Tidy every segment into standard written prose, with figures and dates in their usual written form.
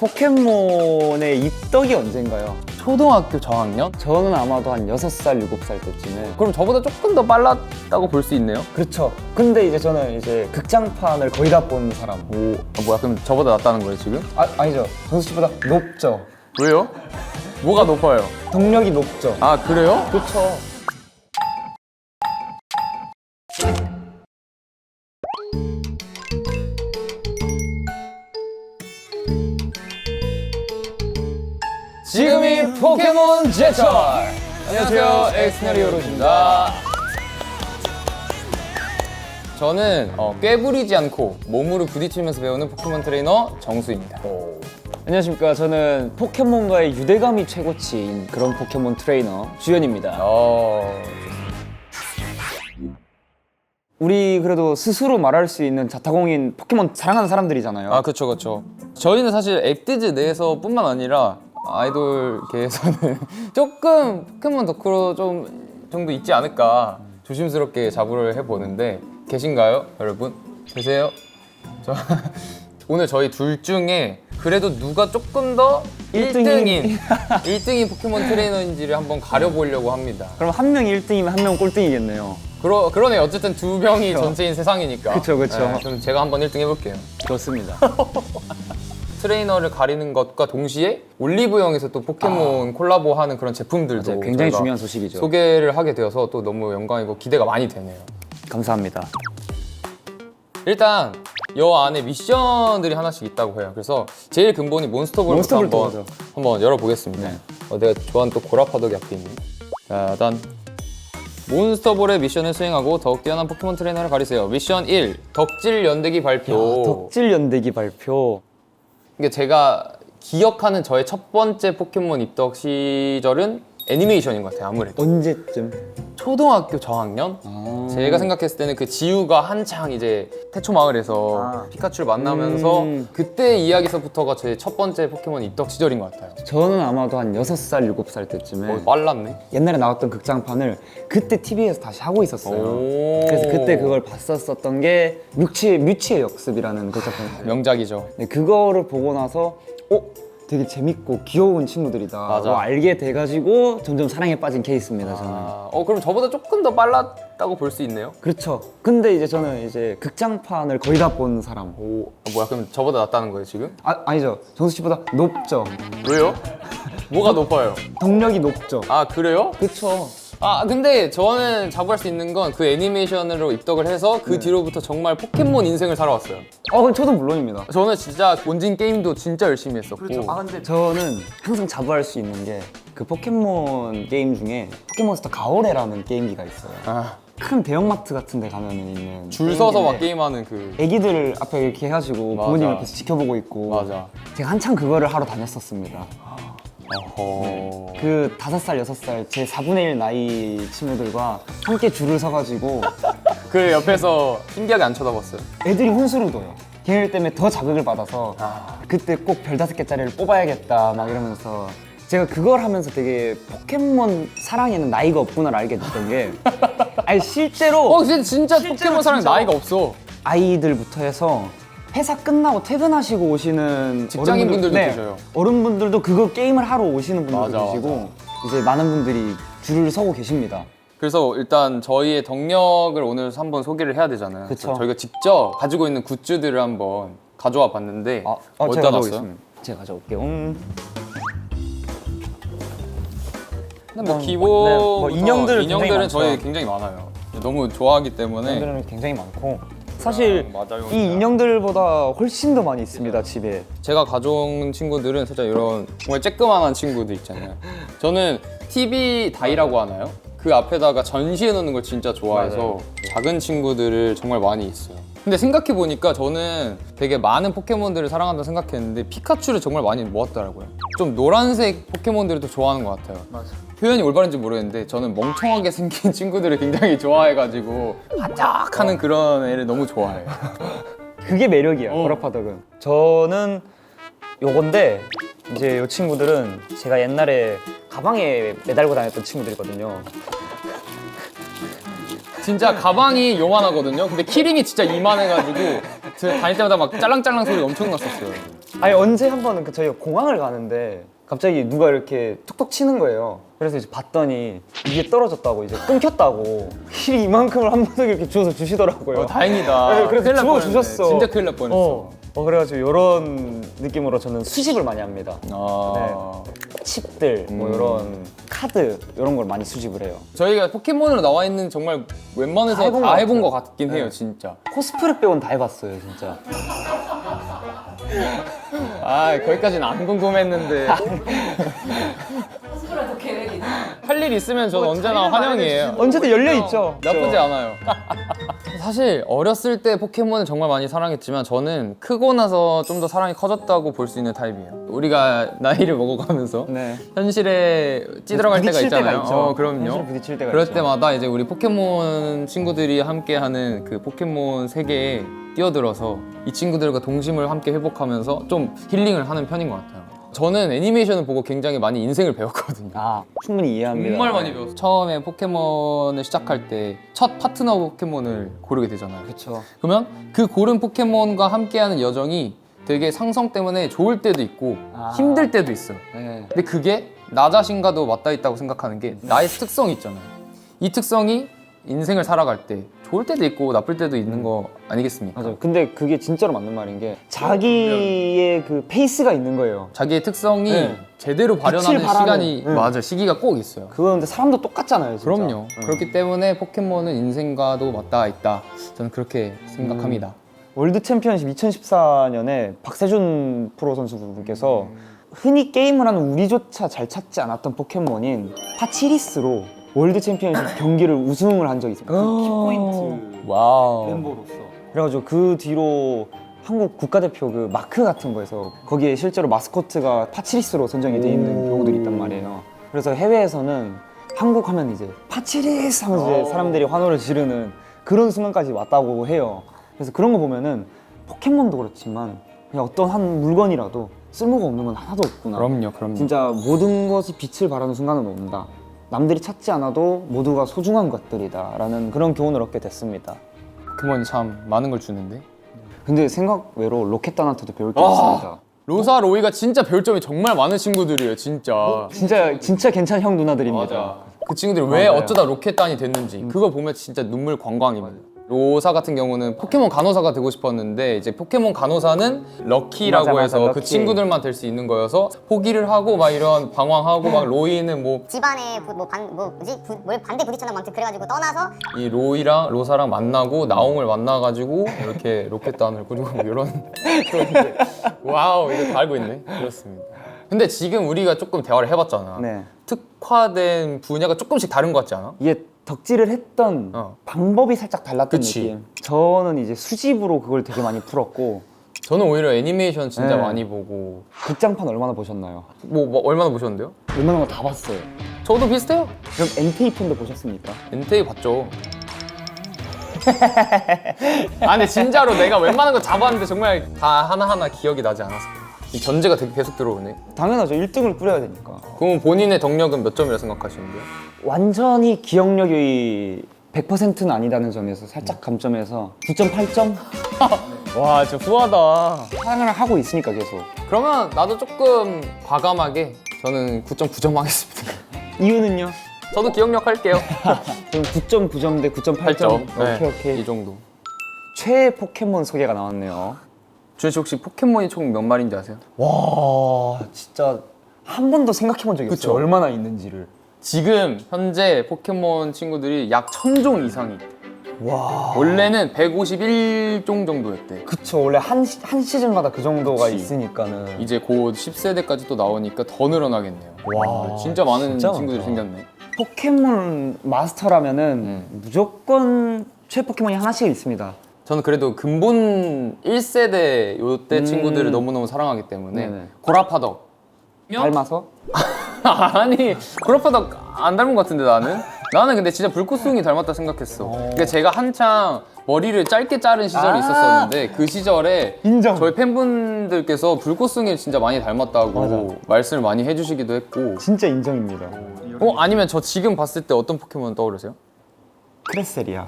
포켓몬의 입덕이 언젠가요? 초등학교 저학년? 저는 아마도 한 6살, 7살 때쯤에. 그럼 저보다 조금 더 빨랐다고 볼 수 있네요. 그렇죠. 근데 이제 저는 이제 극장판을 거의 다 본 사람. 오, 뭐야, 그럼 저보다 낫다는 거예요 지금? 아니죠. 정수 씨보다 높죠. 왜요? 뭐가 높아요? 동력이 높죠. 아, 그래요? 그렇죠. 지금이 포켓몬 제철! 안녕하세요, 엑스나리오로즈입니다. 저는 꾀부리지 않고 몸으로 부딪히면서 배우는 포켓몬 트레이너 정수입니다. 안녕하십니까. 저는 포켓몬과의 유대감이 최고치인 그런 포켓몬 트레이너 주현입니다. 우리 그래도 스스로 말할 수 있는 자타공인 포켓몬 사랑하는 사람들이잖아요. 아, 그쵸, 그쵸. 저희는 사실 엑디즈 내에서뿐만 아니라 아이돌계에서는 조금 포켓몬 덕후로 좀 정도 있지 않을까 조심스럽게 자부를 해보는데, 계신가요, 여러분? 계세요? 오늘 저희 둘 중에 그래도 누가 조금 더 1등인 포켓몬 트레이너인지를 한번 가려보려고 합니다. 그럼 한 명이 1등이면 한 명은 꼴등이겠네요. 그러네. 어쨌든 두 명이 전체인 세상이니까. 그쵸. 네, 그럼 제가 한번 1등 해볼게요. 좋습니다. 트레이너를 가리는 것과 동시에 올리브영에서 또 포켓몬 콜라보하는 그런 제품들도 맞아요. 굉장히 저희가 중요한 소식이죠. 소개를 하게 되어서 또 너무 영광이고 기대가 많이 되네요. 감사합니다. 일단 여 안에 미션들이 하나씩 있다고 해요. 그래서 제일 근본이 몬스터볼부터 한번 열어보겠습니다. 네. 내가 좋아하는 또 고라파덕이 앞에 있네. 자, 일단 몬스터볼의 미션을 수행하고 더욱 뛰어난 포켓몬 트레이너를 가리세요. 미션 1, 덕질 연대기 발표. 덕질 연대기 발표. 이게 제가 기억하는 저의 첫 번째 포켓몬 입덕 시절은 애니메이션인 것 같아요. 아무래도 언제쯤? 초등학교 저학년? 제가 생각했을 때는 그 지우가 한창 이제 태초 마을에서 피카츄를 만나면서 그때 이야기서부터가 제 첫 번째 포켓몬 입덕 시절인 것 같아요. 저는 아마도 한 6살, 7살 때쯤에 빨랐네. 옛날에 나왔던 극장판을 그때 TV에서 다시 하고 있었어요. 오. 그래서 그때 그걸 봤었던 게 뮤치의 역습이라는 극장판. 명작이죠. 네, 그거를 보고 나서 되게 재밌고 귀여운 친구들이다. 맞아. 알게 돼가지고 점점 사랑에 빠진 케이스입니다. 저는. 그럼 저보다 조금 더 빨랐다고 볼 수 있네요. 그렇죠. 근데 이제 저는 이제 극장판을 거의 다 본 사람. 뭐야, 그럼 저보다 낫다는 거예요 지금? 아니죠. 정수 씨보다 높죠. 왜요? 뭐가 높아요? 동력이 높죠. 아, 그래요? 그렇죠. 근데 저는 자부할 수 있는 건 그 애니메이션으로 입덕을 해서 그 뒤로부터 정말 포켓몬 인생을 살아왔어요. 그럼 저도 물론입니다. 저는 진짜 본진 게임도 진짜 열심히 했었고. 근데 저는 항상 자부할 수 있는 게 그 포켓몬 게임 중에 포켓몬스터 가오레라는 게임기가 있어요. 큰 대형마트 같은 데 가면 있는 줄 서서 막 게임기인데 게임하는 그. 애기들 앞에 이렇게 해가지고 맞아. 부모님 옆에서 지켜보고 있고. 맞아. 제가 한창 그거를 하러 다녔었습니다. 어허. 그 5살, 6살 제 4분의 1 나이 친구들과 함께 줄을 서가지고 그 옆에서 신기하게 안 쳐다봤어요. 애들이 혼수를 둬요. 걔네 때문에 더 자극을 받아서 그때 꼭 별 5개짜리를 뽑아야겠다 막 이러면서 제가 그걸 하면서 되게 포켓몬 사랑에는 나이가 없구나를 알게 됐던 게 아니 실제로 진짜 포켓몬 사랑 나이가 없어. 아이들부터 해서 회사 끝나고 퇴근하시고 오시는 직장인분들도 계셔요. 어른분들도 그거 게임을 하러 오시는 분들도 맞아, 계시고 이제 많은 분들이 줄을 서고 계십니다. 그래서 일단 저희의 덕력을 오늘 한번 소개를 해야 되잖아요. 그쵸. 그래서 저희가 직접 가지고 있는 굿즈들을 한번 가져와 봤는데 제가 어디다 놨어요? 가져오겠습니다. 제가 가져올게요. 근데 뭐 네, 기본 뭐 인형들은 인형들은 저희 많죠. 굉장히 많아요. 너무 좋아하기 때문에. 인형들은 굉장히 많고 사실 맞아요. 이 인형들보다 훨씬 더 많이 있습니다. 집에. 제가 가져온 친구들은 살짝 이런 정말 쬐끄만한 친구들 있잖아요. 저는 TV 다이라고 하나요? 그 앞에다가 전시해 놓는 걸 진짜 좋아해서 맞아요. 작은 친구들을 정말 많이 있어요. 근데 생각해보니까 저는 되게 많은 포켓몬들을 사랑한다 생각했는데 피카츄를 정말 많이 모았더라고요. 좀 노란색 포켓몬들을 더 좋아하는 것 같아요. 맞아. 표현이 올바른지 모르겠는데 저는 멍청하게 생긴 친구들을 굉장히 좋아해가지고 반짝하는 그런 애를 너무 좋아해요. 그게 매력이야. 고라파덕은. 저는 요건데 이제 요 친구들은 제가 옛날에 가방에 매달고 다녔던 친구들이거든요. 진짜 가방이 요만하거든요. 근데 키링이 진짜 이만해가지고 제가 다닐 때마다 막 짤랑짤랑 소리 엄청 났었어요. 아니 언제 한 번은 저희가 공항을 가는데 갑자기 누가 이렇게 툭툭 치는 거예요. 그래서 이제 봤더니 이게 떨어졌다고 이제 끊겼다고 힐 이만큼을 한 번에 이렇게 주워서 주시더라고요. 다행이다. 네, 그래서 큰일 날 주워 뻔했네. 주셨어. 진짜 큰일 날 뻔했어. 그래가지고 이런 느낌으로 저는 수집을 많이 합니다. 아. 칩들 뭐 이런 카드 이런 걸 많이 수집을 해요. 저희가 포켓몬으로 나와 있는 정말 웬만해서 다 해본 다 것 해본 같아요. 것 같긴 해요, 네. 진짜. 코스프레 빼고는 다 해봤어요, 진짜. 아, 거기까지는 안 궁금했는데. 코스프레도 계획이 있나? 할 일 있으면 저는 언제나 환영이에요. 언제든 열려 있죠. 나쁘지 않아요. 사실 어렸을 때 포켓몬을 정말 많이 사랑했지만 저는 크고 나서 좀 더 사랑이 커졌다고 볼 수 있는 타입이에요. 우리가 나이를 먹어가면서 네. 현실에 찌들어갈 때가 부딪힐 있잖아요. 때가 있죠. 그럼요. 현실에 부딪힐 때가 그럴 있죠. 때마다 이제 우리 포켓몬 친구들이 함께하는 그 포켓몬 세계에 뛰어들어서 이 친구들과 동심을 함께 회복하면서 좀 힐링을 하는 편인 것 같아요. 저는 애니메이션을 보고 굉장히 많이 인생을 배웠거든요. 아, 충분히 이해합니다. 정말 많이 배웠어요. 처음에 포켓몬을 시작할 때 첫 파트너 포켓몬을 고르게 되잖아요. 그렇죠. 그러면 그 고른 포켓몬과 함께하는 여정이 되게 상성 때문에 좋을 때도 있고 힘들 때도 있어요. 네. 근데 그게 나 자신과도 맞닿아 있다고 생각하는 게 나의 특성이 있잖아요. 이 특성이 인생을 살아갈 때 좋을 때도 있고 나쁠 때도 있는 거 아니겠습니까? 맞아요. 근데 그게 진짜로 맞는 말인 게 자기의 그 페이스가 있는 거예요. 자기의 특성이 네. 제대로 발현하는 빛을 발하는, 시간이 네. 맞아 시기가 꼭 있어요. 그런데 사람도 똑같잖아요, 진짜. 그럼요. 그렇기 때문에 포켓몬은 인생과도 맞닿아 있다. 저는 그렇게 생각합니다. 월드 챔피언십 2014년에 박세준 프로 선수분께서 흔히 게임을 하는 우리조차 잘 찾지 않았던 포켓몬인 파치리스로 월드 챔피언십 경기를 우승을 한 적이 있어요. 그 키포인트 와우. 멤버로서. 그래가지고 그 뒤로 한국 국가대표 그 마크 같은 거에서 거기에 실제로 마스코트가 파치리스로 선정이 돼 있는 경우들이 있단 말이에요. 그래서 해외에서는 한국 하면 이제 파치리스 하면서 이제 사람들이 환호를 지르는 그런 순간까지 왔다고 해요. 그래서 그런 거 보면은 포켓몬도 그렇지만 그냥 어떤 한 물건이라도 쓸모가 없는 건 하나도 없구나. 그럼요. 진짜 모든 것이 빛을 발하는 순간은 온다. 남들이 찾지 않아도 모두가 소중한 것들이다 라는 그런 교훈을 얻게 됐습니다. 포켓몬이 참 많은 걸 주는데. 근데 생각 외로 로켓단한테도 배울 게 있습니다. 로사, 로이가 진짜 별점이 정말 많은 친구들이에요, 진짜. 진짜 괜찮은 형 누나들입니다. 그 친구들이 왜 맞아요. 어쩌다 로켓단이 됐는지 그거 보면 진짜 눈물 관광입니다. 로사 같은 경우는 포켓몬 간호사가 되고 싶었는데 이제 포켓몬 간호사는 럭키라고 맞아, 해서 그 럭키. 친구들만 될 수 있는 거여서 포기를 하고 막 이런 방황하고 막 로이는 뭐 이 집안에 반대 부딪혔나 뭐 아무튼 그래가지고 떠나서 로이랑 로사랑 만나고 나옹을 만나가지고 이렇게 로켓단을 꾸리고 뭐 이런 또 이제 와우 이거 다 알고 있네. 그렇습니다. 근데 지금 우리가 조금 대화를 해봤잖아. 네. 특화된 분야가 조금씩 다른 것 같지 않아? 이게 덕질을 했던 방법이 살짝 달랐던 그치. 느낌. 저는 이제 수집으로 그걸 되게 많이 풀었고 저는 오히려 애니메이션 진짜 네. 많이 보고 극장판 얼마나 보셨나요? 뭐 얼마나 보셨는데요? 웬만한 거 다 봤어요. 저도 비슷해요. 그럼 엔테이 편도 보셨습니까? 엔테이 봤죠. 아니 진짜로 내가 웬만한 거 잡았는데 정말 다 하나하나 기억이 나지 않았어. 이 견제가 되게 계속 들어오네. 당연하죠. 1등을 꾸려야 되니까. 그럼 본인의 덕력은 몇 점이라 생각하시는데요? 완전히 기억력이 100%는 아니다는 점에서 살짝 감점해서 9.8점? 와 진짜 후하다. 사랑을 하고 있으니까 계속. 그러면 나도 조금 과감하게 저는 9.9점 하겠습니다. 이유는요? 저도 기억력 할게요. 그럼 9.9점 대 9.8점. 8점. 오케이. 이 정도. 최애 포켓몬 소개가 나왔네요. 주현 씨 혹시 포켓몬이 총 몇 마리인지 아세요? 와, 진짜 한 번도 생각해 본 적이 그쵸. 없어요. 얼마나 있는지를. 지금 현재 포켓몬 친구들이 약 1000종 이상이 있대. 와. 원래는 151종 정도였대. 그쵸. 원래 한 시즌마다 그 정도가 그치. 있으니까는. 이제 곧 10세대까지 또 나오니까 더 늘어나겠네요. 와, 진짜 많은 진짜 친구들이 많다. 생겼네. 포켓몬 마스터라면은 무조건 최애 포켓몬이 하나씩 있습니다. 저는 그래도 근본 1세대 요때 친구들을 너무너무 사랑하기 때문에 네네. 고라파덕. 닮아서? 아니 고라파덕 안 닮은 것 같은데 나는 근데 진짜 불꽃숭이 닮았다 생각했어. 그러니까 제가 한창 머리를 짧게 자른 시절이 있었었는데 그 시절에 인정. 저희 팬분들께서 불꽃숭이를 진짜 많이 닮았다고 맞아. 말씀을 많이 해주시기도 했고 진짜 인정입니다. 아니면 저 지금 봤을 때 어떤 포켓몬 떠오르세요? 크레셀이야.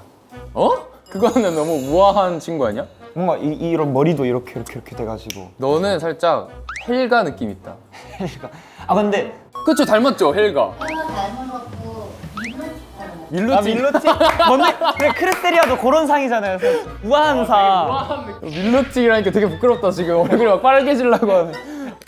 어? 그거는 너무 우아한 친구 아니야? 뭔가 이런 머리도 이렇게 돼가지고. 너는 살짝 헬가 느낌 있다. 아 근데 그쵸, 닮았죠, 헬가. 닮아갖고 밀루티. 밀루티? 뭔데? 그래 크레세리아도 그런 상이잖아요. 우아한 상. 밀루티라니까 되게 부끄럽다 지금. 얼굴이 막 빨개지려고 하네.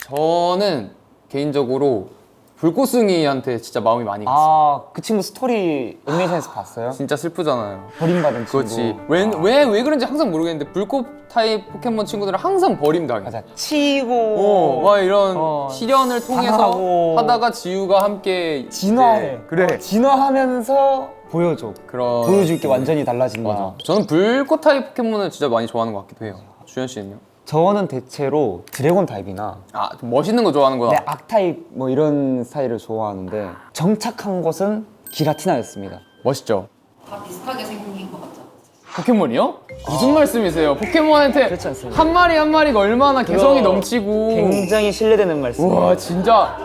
저는 개인적으로 불꽃숭이한테 진짜 마음이 많이 갔어요. 아 그 친구 스토리 애니메이션에서 봤어요? 진짜 슬프잖아요. 버림받은 친구. 그렇지. 왜 그런지 항상 모르겠는데 불꽃 타입 포켓몬 친구들은 항상 버림당해. 맞아. 치고. 막 이런 시련을 통해서 당하고. 하다가 지우가 함께 진화해. 이제 그래. 진화하면서 보여줘. 그런 보여줄 게 완전히 달라진다. 맞아. 저는 불꽃 타입 포켓몬을 진짜 많이 좋아하는 것 같기도 해요. 주현 씨는요? 저는 대체로 드래곤 타입이나 아, 좀 멋있는 거 좋아하는구나. 네, 악타입 뭐 이런 스타일을 좋아하는데 정착한 것은 기라티나였습니다. 멋있죠? 다 비슷하게 생긴 것 같죠? 포켓몬이요? 무슨 말씀이세요? 포켓몬한테 그렇지 않습니다. 한 마리 한 마리가 얼마나 개성이 그거 넘치고 굉장히 신뢰되는 말씀이에요. 우와 진짜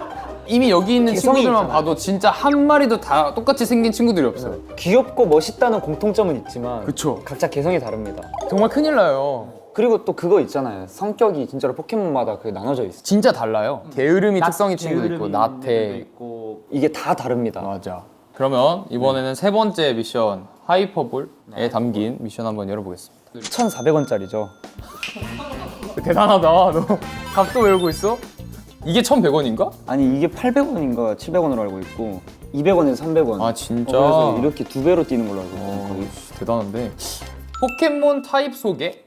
이미 여기 있는 개성이 친구들만 있잖아요. 봐도 진짜 한 마리도 다 똑같이 생긴 친구들이 없어요. 귀엽고 멋있다는 공통점은 있지만 그쵸. 각자 개성이 다릅니다. 정말 큰일 나요. 그리고 또 그거 있잖아요. 성격이 진짜로 포켓몬마다 그게 나눠져 있어요. 진짜 달라요. 게으름이 특성이 친구도 있고 나태 있고 이게 다 다릅니다. 맞아. 그러면 이번에는 세 번째 미션 하이퍼볼에 담긴 미션 한번 열어보겠습니다. 1,400원짜리죠. 대단하다. 너 값도 외우고 있어? 이게 1,100원인가? 아니 이게 800원인가 700원으로 알고 있고 200원에서 300원. 아, 진짜? 그래서 이렇게 두 배로 뛰는 걸로 알고 있어요. 거의. 대단한데. 포켓몬 타입 속에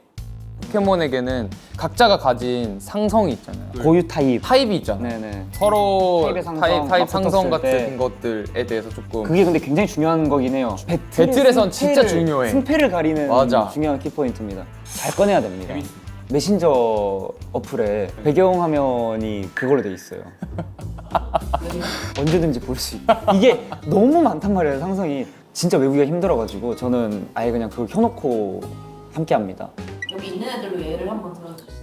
포켓몬에게는 각자가 가진 상성이 있잖아요. 고유 타입. 타입이 있잖아요. 네네. 서로 타입의 상성, 타입 상성 맞붙었을 때. 같은 것들에 대해서 조금 그게 근데 굉장히 중요한 거긴 해요. 배틀에선 진짜 중요해. 승패를 가리는 맞아. 중요한 키포인트입니다. 잘 꺼내야 됩니다. 메신저 어플에 배경화면이 그걸로 돼 있어요. 언제든지 볼 수 있게. 이게 너무 많단 말이에요, 상성이. 진짜 외우기가 힘들어가지고 저는 아예 그냥 그걸 켜놓고 함께 합니다. 여기 있는 애들로 예를 한번 들어주세요.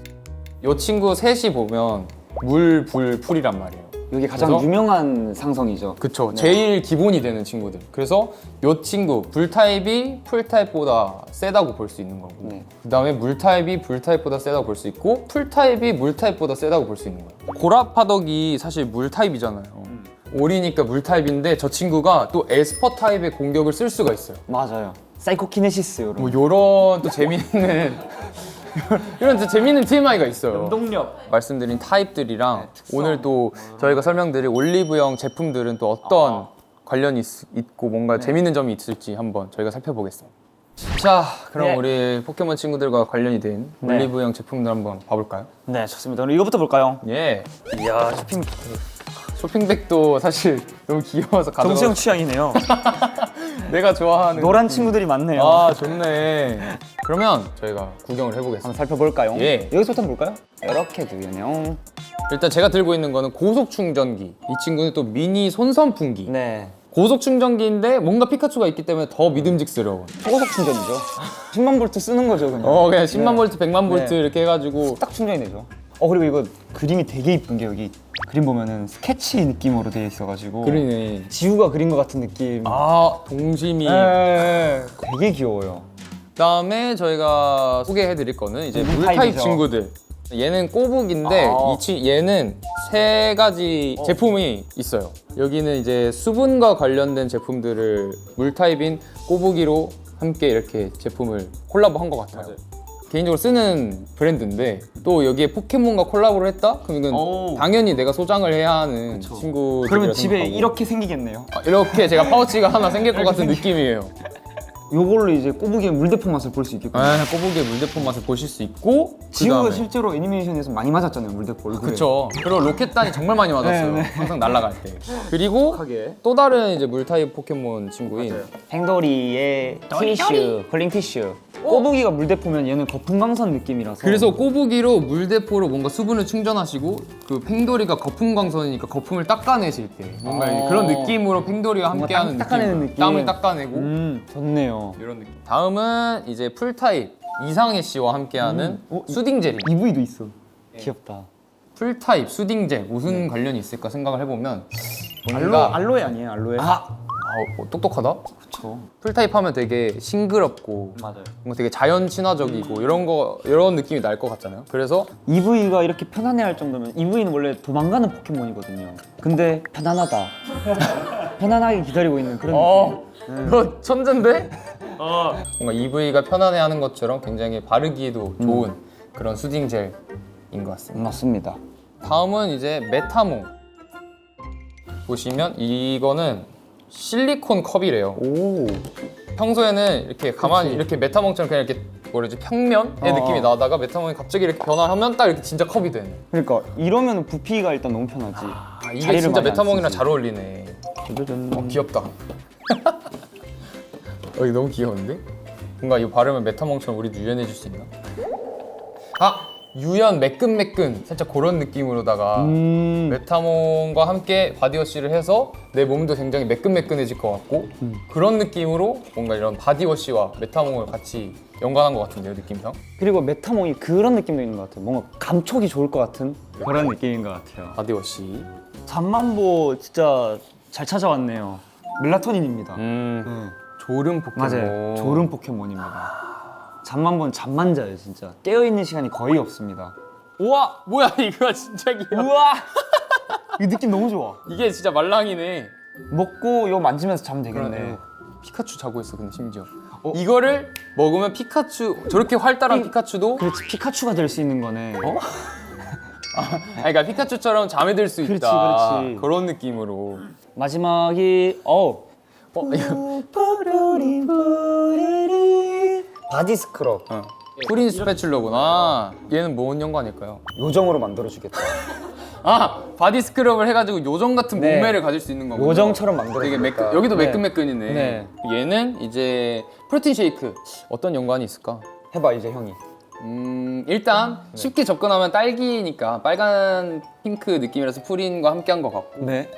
이 친구 셋이 보면 물, 불, 풀이란 말이에요. 이게 가장 그래서? 유명한 상성이죠. 그쵸. 네. 제일 기본이 되는 친구들. 그래서 이 친구 불타입이 풀타입보다 세다고 볼 수 있는 거고 네. 그 다음에 물타입이 불타입보다 세다고 볼 수 있고 풀타입이 물타입보다 세다고 볼 수 있는 거예요. 고라파덕이 사실 물타입이잖아요. 오리니까 물타입인데 저 친구가 또 에스퍼 타입의 공격을 쓸 수가 있어요. 맞아요. 사이코키네시스 이런. 뭐 요런 또 재밌는 이런 또 재밌는 TMI가 있어요. 동력. 말씀드린 타입들이랑 특성. 오늘 또 저희가 설명드릴 올리브영 제품들은 또 어떤 관련이 있고 뭔가 재밌는 점이 있을지 한번 저희가 살펴보겠습니다. 자, 그럼 네. 우리 포켓몬 친구들과 관련이 된 네. 올리브영 제품들 한번 봐볼까요? 네, 좋습니다. 그럼 이거부터 볼까요? 예. 이야, 쇼핑 쇼핑백도 사실 너무 귀여워서 가져가. 정수영 취향이네요. 내가 좋아하는. 노란 친구들이 많네요. 아, 좋네. 그러면 저희가 구경을 해보겠습니다. 한번 살펴볼까요? 예. 여기서부터 한번 볼까요? 이렇게 되네요. 일단 제가 들고 있는 거는 고속 충전기. 이 친구는 또 미니 손선풍기. 네. 고속 충전기인데 뭔가 피카츄가 있기 때문에 더 믿음직스러워. 초고속 충전이죠. 10만 볼트 쓰는 거죠, 그냥. 그냥 10만 네. 볼트, 100만 볼트 네. 이렇게 해가지고. 딱 충전이 되죠. 그리고 이거 그림이 되게 이쁜 게 여기 그림 보면은 스케치 느낌으로 되어 있어가지고 그러네. 지우가 그린 것 같은 느낌. 아, 동심이. 되게 귀여워요. 그다음에 저희가 소개해드릴 거는 이제 물 물타입 타입이죠. 친구들. 얘는 꼬북인데 아. 얘는 세 가지 제품이 있어요. 여기는 이제 수분과 관련된 제품들을 물타입인 꼬부기로 함께 이렇게 제품을 콜라보한 것 같아요. 개인적으로 쓰는 브랜드인데 또 여기에 포켓몬과 콜라보를 했다? 그럼 이건 오. 당연히 내가 소장을 해야 하는 친구들. 그러면 집에 이렇게 생기겠네요. 이렇게 제가 파우치가 하나 생길 것 같은 느낌이에요. 요걸로 이제 꼬부기의 물대포 맛을 볼 수 있겠군요. 꼬부기의 물대포 맛을 보실 수 있고 지우가 그다음에 실제로 애니메이션에서 많이 맞았잖아요, 물대포 얼굴에. 그쵸. 그리고 로켓단이 정말 많이 맞았어요. 네, 네. 항상 날아갈 때. 그리고 하게. 또 다른 이제 물타입 포켓몬 친구인 팽돌이의 티슈, 컬링 티슈. 꼬부기가 물대포면 얘는 거품광선 느낌이라서. 그래서 꼬부기로 물대포로 뭔가 수분을 충전하시고 그 팽돌이가 거품광선이니까 거품을 닦아내실 때 뭔가 그런 느낌으로 팽돌이와 뭔가 함께하는 닦아내는 느낌. 느낌. 땀을 닦아내고 좋네요. 이런 느낌. 다음은 이제 풀타입 이상해 씨와 함께하는 수딩젤이. EV도 있어. 귀엽다. 풀타입 수딩젤 무슨 관련이 있을까 생각을 해보면 뭔가 알로에 아니에요, 알로에? 똑똑하다. 그쵸. 풀타입 하면 되게 싱그럽고 맞아요. 뭔가 되게 자연 친화적이고 이런 느낌이 날 것 같잖아요. 그래서 EV가 이렇게 편안해할 정도면 EV는 원래 도망가는 포켓몬이거든요. 근데 편안하다. 편안하게 기다리고 있는 그런 느낌. 너 천재인데? 뭔가 EV가 편안해하는 것처럼 굉장히 바르기에도 좋은 그런 수딩 젤인 것 같습니다. 맞습니다. 다음은 이제 메타몽. 보시면 이거는 실리콘 컵이래요. 오. 평소에는 이렇게 가만히 이렇게 메타몽처럼 그냥 이렇게 뭐라지 평면의 느낌이 나다가 메타몽이 갑자기 이렇게 변화하면 딱 이렇게 진짜 컵이 되네. 그러니까 이러면 부피가 일단 너무 편하지. 아, 이게 자리를 진짜 많이 안 메타몽이랑 쓰지. 잘 어울리네. 귀엽다. 이거 너무 귀여운데? 뭔가 이거 바르면 메타몽처럼 우리도 유연해질 수 있나? 아! 유연 매끈매끈 살짝 그런 느낌으로다가 메타몽과 함께 바디워시를 해서 내 몸도 굉장히 매끈매끈해질 것 같고 그런 느낌으로 뭔가 이런 바디워시와 메타몽을 같이 연관한 것 같은데요, 느낌상? 그리고 메타몽이 그런 느낌도 있는 것 같아요. 뭔가 감촉이 좋을 것 같은 그런 느낌인 것 같아요. 바디워시. 잠만보 진짜 잘 찾아왔네요. 멜라토닌입니다. 졸음 포켓몬. 맞아요. 졸음 포켓몬입니다. 잠만보는 잠만 자요, 진짜. 깨어있는 시간이 거의 없습니다. 우와! 뭐야, 이거 진짜 귀여워. 우와! 이 느낌 너무 좋아. 이게 진짜 말랑이네. 먹고 이거 만지면서 자면 되겠네. 그러네. 피카츄 자고 있어, 근데 심지어. 이거를 먹으면 피카츄, 저렇게 활달한 피카츄도 그렇지, 피카츄가 될 수 있는 거네. 그러니까 피카츄처럼 잠에 들 수 그렇지, 있다. 그렇지. 그런 느낌으로. 마지막이 이거 바디 스크럽. 프린 스패출러구나. 얘는 뭔 연관일까요? 요정으로 만들어주겠다. 아, 바디 스크럽을 해가지고 요정 같은 네. 몸매를 가질 수 있는 거구나. 요정처럼 되게 만들어주겠다. 여기도 네. 매끈매끈이네. 네. 얘는 이제 프로틴 쉐이크. 어떤 연관이 있을까? 해봐, 이제 형이. 일단 네. 쉽게 접근하면 딸기니까 빨간 핑크 느낌이라서 프린과 함께한 것 같고. 네.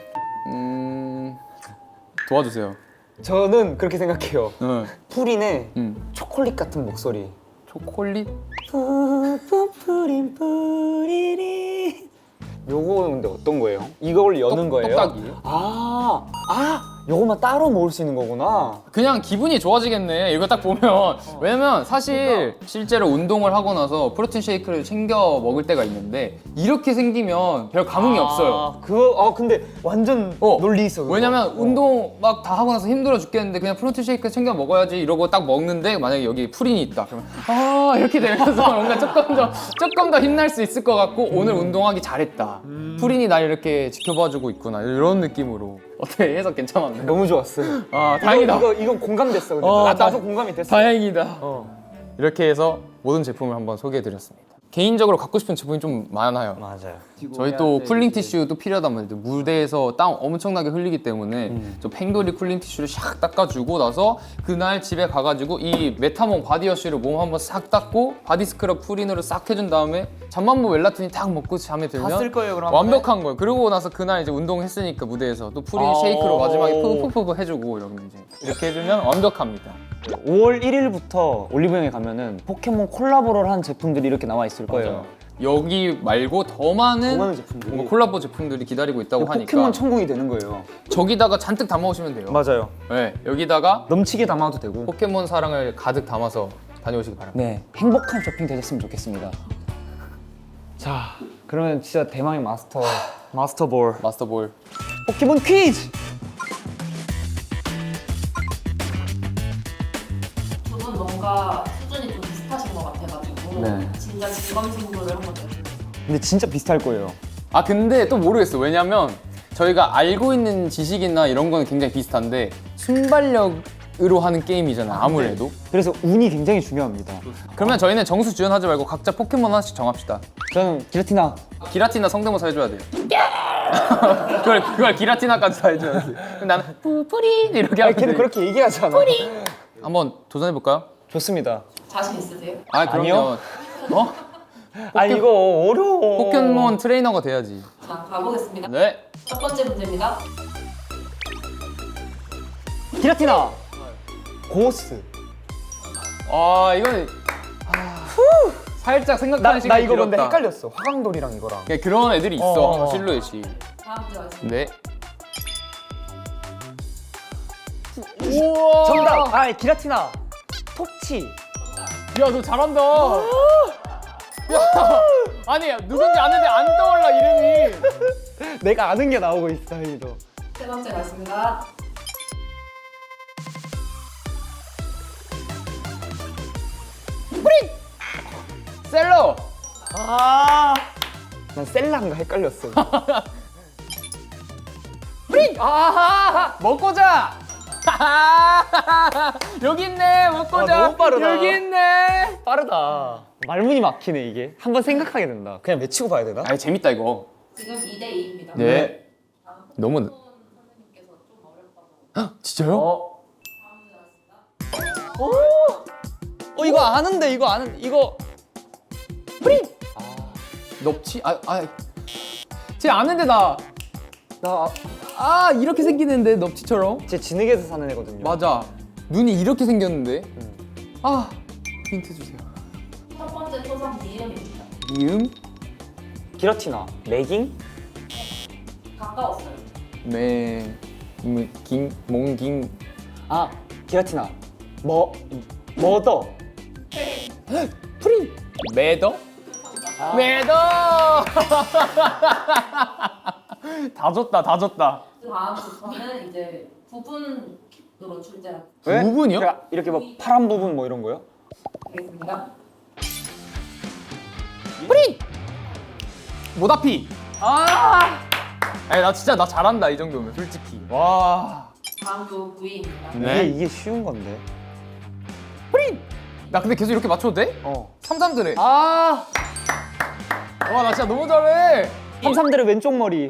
도와주세요. 저는 그렇게 생각해요. 응. 프린의 초콜릿 같은 목소리. 초콜릿? 프린 뿌리리. 요거는 근데 어떤 거예요? 이걸 여는 거예요? 떡딱이에요? 요거만 따로 먹을 수 있는 거구나. 그냥 기분이 좋아지겠네. 이거 딱 보면. 왜냐면 사실 실제로 운동을 하고 나서 프로틴 쉐이크를 챙겨 먹을 때가 있는데 이렇게 생기면 별 감흥이 없어요. 근데 완전 논리 있어. 그거. 왜냐면 운동 막 다 하고 나서 힘들어 죽겠는데 그냥 프로틴 쉐이크 챙겨 먹어야지 이러고 딱 먹는데 만약에 여기 프린이 있다 그러면 이렇게 되면서 뭔가 조금 더 힘날 수 있을 것 같고 오늘 운동하기 잘했다. 프린이 날 이렇게 지켜봐주고 있구나 이런 느낌으로. 어때? 해석 괜찮았네. 너무 좋았어. 다행이다. 이건 공감됐어. 근데. 나도 공감이 됐어. 다행이다. 이렇게 해서 모든 제품을 한번 소개해드렸습니다. 개인적으로 갖고 싶은 제품이 좀 많아요. 맞아요. 저희 또 쿨링 티슈도 필요하단 말이에요. 무대에서 땀 엄청나게 흘리기 때문에 저 팽돌이 쿨링 티슈를 샥 닦아주고 나서 그날 집에 가가지고 이 메타몽 바디워시로 몸 한번 싹 닦고 바디 스크럽 프린으로 싹 해준 다음에 잠만보 멜라토닌 딱 먹고 잠에 들면 쓸 거예요, 그럼 완벽한 거예요. 그러고 나서 그날 이제 운동했으니까 무대에서 또 프린 쉐이크로 마지막에 푸푸푸푸 해주고 이러면 이제 이렇게 해주면 완벽합니다. 5월 1일부터 올리브영에 가면은 포켓몬 콜라보를 한 제품들이 이렇게 나와 있을 거예요. 여기 말고 더 많은 제품들이. 뭔가 콜라보 제품들이 기다리고 있다고 하니까 포켓몬 천국이 되는 거예요. 저기다가 잔뜩 담아오시면 돼요. 맞아요. 네, 여기다가 넘치게 담아도 되고. 포켓몬 사랑을 가득 담아서 다녀오시기 바랍니다. 네, 행복한 쇼핑 되셨으면 좋겠습니다. 자, 그러면 진짜 대망의 마스터볼 마스터볼. 포켓몬 퀴즈. 두 분 뭔가 수준이 좀 비슷하신 것 같아가지고 네. 진짜 질감승부를 한번 내주세요. 근데 진짜 비슷할 거예요. 아 근데 또 모르겠어. 왜냐면 저희가 알고 있는 지식이나 이런 거는 굉장히 비슷한데 순발력으로 하는 게임이잖아요. 아무래도. 그래서 운이 굉장히 중요합니다. 그러면 저희는 정수 지원하지 말고 각자 포켓몬 하나씩 정합시다. 저는 기라티나. 기라티나 성대모사 해줘야 돼요. 그걸 기라티나까지 다 해줘야 돼. 그럼 나는 뿌리 이렇게 하면 걔는 돼. 그렇게 얘기하잖아. 한번 도전해볼까요? 좋습니다. 자신 있으세요? 아 그럼요. 아니요. 이거 어려워. 포켓몬 트레이너가 돼야지. 자, 가보겠습니다. 네. 첫 번째 문제입니다. 기라티나. 고스. 아 이거는 살짝 생각하는 시간이 나 이거 근데 길었다. 헷갈렸어. 화강돌이랑 이거랑. 그냥 그런 애들이 있어. 실루엣이. 다음 문제 가겠습니다. 네. 우와. 정답! 아, 기라티나. 톡치. 야, 너 잘한다. 야, 아니 누군지 아는데 안 떠올라 이름이. 내가 아는 게 나오고 있어, 다행히도. 세 번째 가겠습니다. 셀러. 아. 난 셀라인가 헷갈렸어. 프린. 아하. 먹고 자. 여기 있네. 먹고 자. 너무 빠르다. 여기 있네. 빠르다. 말문이 막히네, 이게. 한번 생각하게 된다. 그냥 외치고 봐야 되나? 아, 재밌다 이거. 지금 2대 2입니다. 네. 너무. 선생님께서 좀 어렵다고. 진짜요? 이거 아는데, 이거 아는데, 이거. 넙치? 쟤 아는데 나 이렇게 생기는데 넙치처럼? 제 진흙에서 사는 애거든요. 맞아. 눈이 이렇게 생겼는데. 아, 힌트 주세요. 첫 번째 토성 니은입니다. 미음, 기라티나. 레깅? 가까웠어요. 몽깅. 아, 기라티나. 머더. 프린. 매더? 매더. 다 줬다. 그 다음부터는 이제 부분으로 출제하겠습니다. 왜? 부분이요? 이렇게 뭐 파란 부분 뭐 이런 거요? 프린. 모다피. 아니 나 진짜 나 잘한다 이 정도면 솔직히. 와. 다음도 V입니다. 이게 쉬운 건데. 프린. 나 근데 계속 이렇게 맞춰도 돼? 삼삼드레. 아, 와 나 진짜 너무 잘해. 삼삼들의 왼쪽 머리.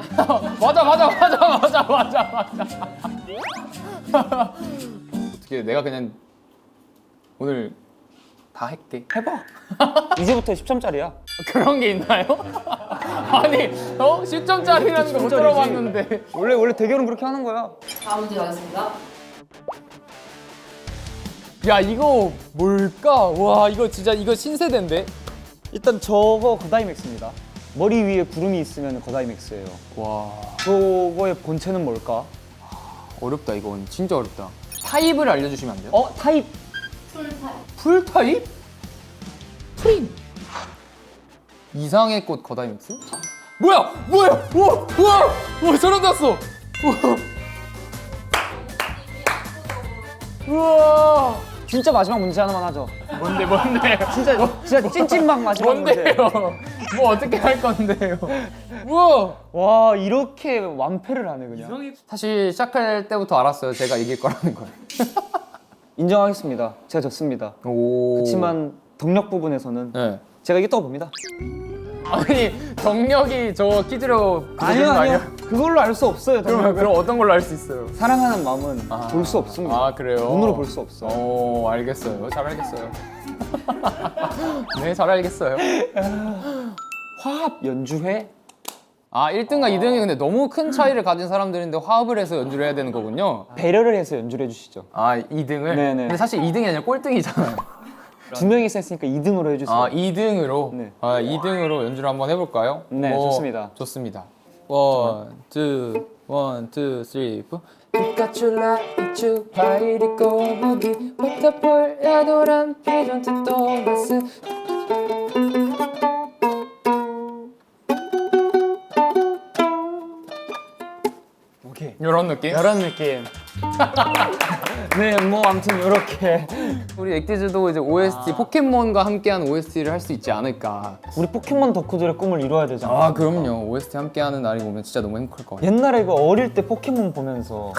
맞아. 어떻게 내가 그냥 오늘 다 할게. 해봐. 이제부터 10점짜리야. 그런 게 있나요? 아니, 10점짜리라는 거 못 들어봤는데. 원래 대결은 그렇게 하는 거야. 다음 문제 가겠습니다. 야, 이거 뭘까? 와, 이거 진짜 이거 신세대인데. 일단 저거 거다이맥스입니다. 머리 위에 구름이 있으면 거다이맥스예요. 와, 저거의 본체는 뭘까? 어렵다 이건. 진짜 어렵다. 타입을 알려주시면 안 돼요? 타입. 풀타입. 풀 타입? 프린. 이상의 꽃 거다이맥스? 뭐야? 우와, 소름 돋았어. 우와. 진짜 마지막 문제 하나만 하죠. 뭔데? 진짜 찐찐막 마지막 문제. 뭔데요? 뭐 어떻게 할 건데요? 우와. 와, 이렇게 완패를 하네 그냥. 사실 시작할 때부터 알았어요. 제가 이길 거라는 걸. 인정하겠습니다. 제가 졌습니다. 오. 그렇지만 덕력 부분에서는 네. 제가 이겼다고 봅니다. 아니 정력이 저 퀴즈로 그려지는 거 아니야? 그걸로 알 수 없어요. 그럼 어떤 걸로 알 수 있어요? 사랑하는 마음은 볼 수 없습니다. 아 그래요? 눈으로 볼 수 없어. 오 알겠어요. 잘 알겠어요. 네, 잘 알겠어요. 화합 연주회? 1등과 2등이 근데 너무 큰 차이를 가진 사람들인데 화합을 해서 연주를 해야 되는 거군요. 배려를 해서 연주를 해주시죠. 2등을? 네네. 근데 사실 2등이 아니라 꼴등이잖아요. 두 명이서 했으니까 2등으로 해주세요. 2등으로? 네. 2등으로 연주를 한번 해볼까요? 네, 좋습니다. 좋습니다. 1, 2, 3, 4 피카츄 라이츄 파이리 꼬부기 워터폴 야도란 피존트 도나스 오케이. 이런 느낌? 이런 느낌. 네, 뭐 아무튼 이렇게 우리 액티즈도 이제 OST 포켓몬과 함께한 OST를 할 수 있지 않을까. 우리 포켓몬 덕후들의 꿈을 이뤄야 되잖아. 그럼요. OST 함께하는 날이 오면 진짜 너무 행복할 것 같아요. 옛날에 그 어릴 때 포켓몬 보면서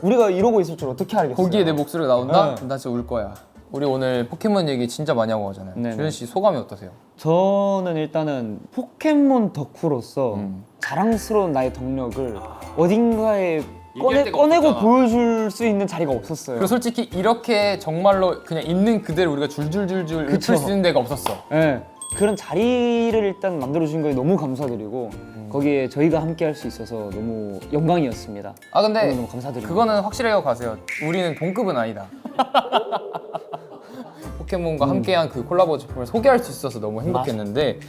우리가 이러고 있을 줄 어떻게 알겠어요? 거기에 내 목소리가 나온다? 네. 그럼 나 진짜 울 거야. 우리 오늘 포켓몬 얘기 진짜 많이 하고 가잖아요. 네네. 주현 씨 소감이 어떠세요? 저는 일단은 포켓몬 덕후로서 자랑스러운 나의 덕력을 어딘가에 얘기할 데가 꺼내고 없었잖아. 보여줄 수 있는 자리가 없었어요. 그리고 솔직히 이렇게 정말로 그냥 있는 그대로 우리가 줄줄줄줄 그쵸. 읊을 수 있는 데가 없었어. 네, 그런 자리를 일단 만들어 주신 거에 너무 감사드리고 거기에 저희가 함께 할 수 있어서 너무 영광이었습니다. 근데 너무 감사드립니다. 그거는 확실하게 가세요. 우리는 동급은 아니다. 포켓몬과 함께한 그 콜라보 제품을 소개할 수 있어서 너무 행복했는데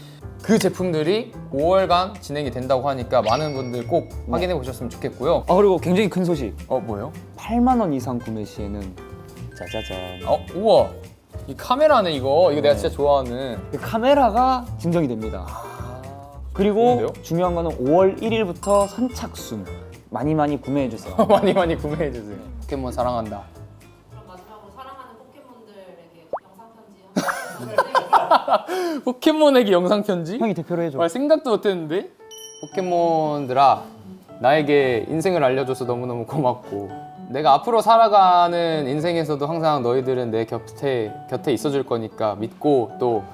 그 제품들이 5월간 진행이 된다고 하니까 많은 분들 꼭 확인해 보셨으면 좋겠고요. 그리고 굉장히 큰 소식. 뭐요? 8만 원 이상 구매 시에는 짜자잔. 우와. 이 카메라네 이거. 이거 내가 진짜 좋아하는. 그 카메라가 증정이 됩니다. 그리고 좋은데요? 중요한 거는 5월 1일부터 선착순 많이 구매해 주세요. 많이 구매해 주세요. 포켓몬 사랑한다. 그럼 마지막으로 사랑하는 포켓몬들에게 영상 편지 한번 포켓몬에게 영상 편지? 형이 대표로 해줘. 생각도 못했는데. 포켓몬들아, 나에게 인생을 알려줘서 너무너무 고맙고, 내가 앞으로 살아가는 인생에서도 항상 너희들은 내 곁에 있어줄 거니까 믿고 또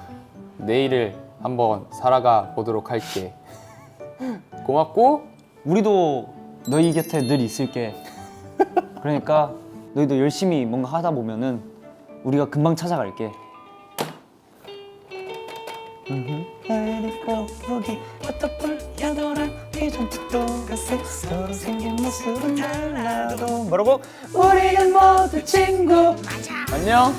내일을 한번 살아가 보도록 할게. 고맙고. 우리도 너희 곁에 늘 있을게. 그러니까 너희도 열심히 뭔가 하다 보면은 우리가 금방 찾아갈게. 뭐라고? 우리는 모두 친구. 안녕.